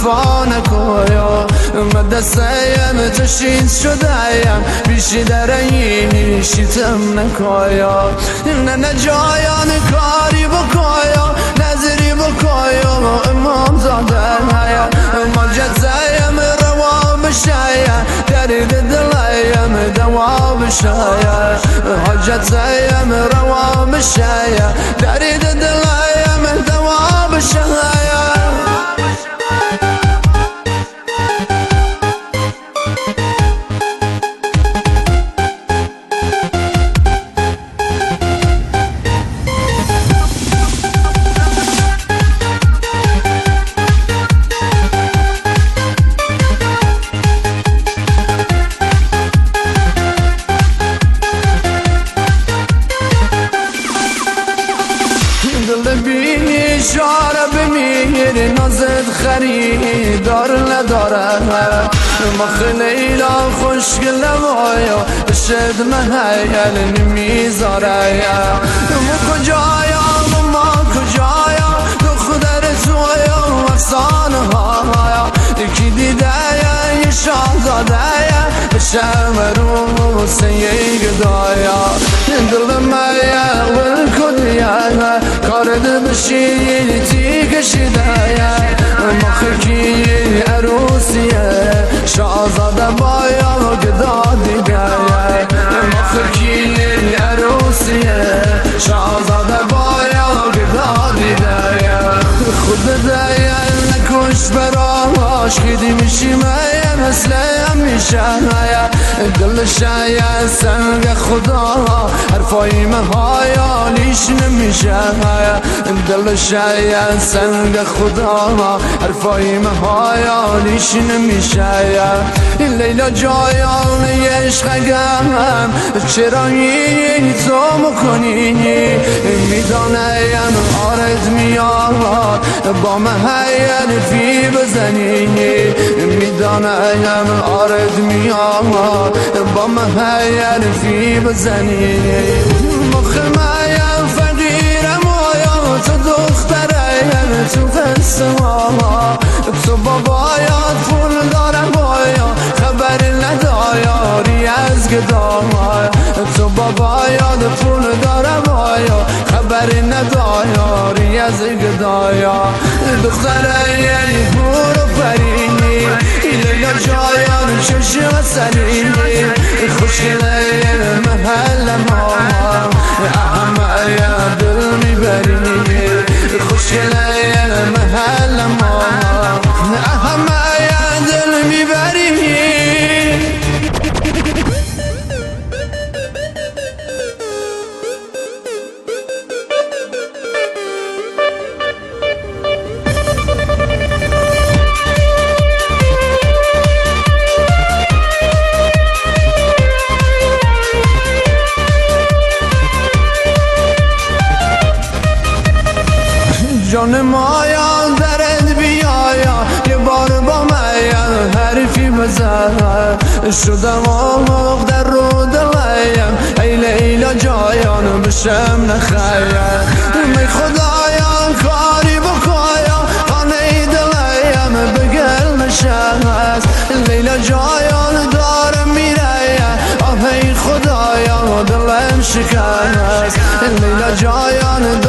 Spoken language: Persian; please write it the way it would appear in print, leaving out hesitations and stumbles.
وفا نکویا مدستیم تشید شدهیم بیشی درینی شیتم نکویا نه جایان کاری بکویا نظری بکویا امام زاده هیا مجزیم روا بشایا درد دلیم دوا بشایا حجتیم روا بشایا درد دلیم دوا بشایا بینی شاره بمیر نازد خریدار نداره ما خیلیلا خوشگل نمایا شد محیل نمیذاره ما کجایا ما کجایا دختر تویا افسانه هایا یکی دیده یه شاهزاده بشم رو سیه گدایا دل مایه والکدیا کارد بشی تی کشیده مخکی عروسیه شاهزاده بایا گدا دیگه مخکی عروسیه شاهزاده بایا گدا دیگه خود دیگه نکش براش کدی میشی مایه مثل همیشه دل شاید سنگ خدا حرفای مهایا لیش نمیشه دل شاید سنگ خدا حرفای مهایا لیش نمیشه لیلا جایان عشقم چرا این تو مکنی میدانم آرد میاد با محیل فی بزنی میدانم آرد میاد با محیل فی بزنی مخمایم فقیرم آیا تو دخترم تو فستما تو بابایات پول دارم بایا خبر ندایاری از گداما تو بابایات پول دارم بایا خبر ندایاری از گدایا دختره یعنی برو فرینی لیلا جایان چشم سرینی خوشگله محل ما احمه دل میبرینی خوشگله محل ما احمه دل میبرینی جان مایا درد بیایا یه بار با مایا حرفی بزن شدم آموق در رو دلیم ای لیلا جایان بشم نخیم می خدایا کاری بکایا خانه دلیم بگل نشست لیلا جایان دارم میره آه ای خدایا دلم شکست لیلا جایان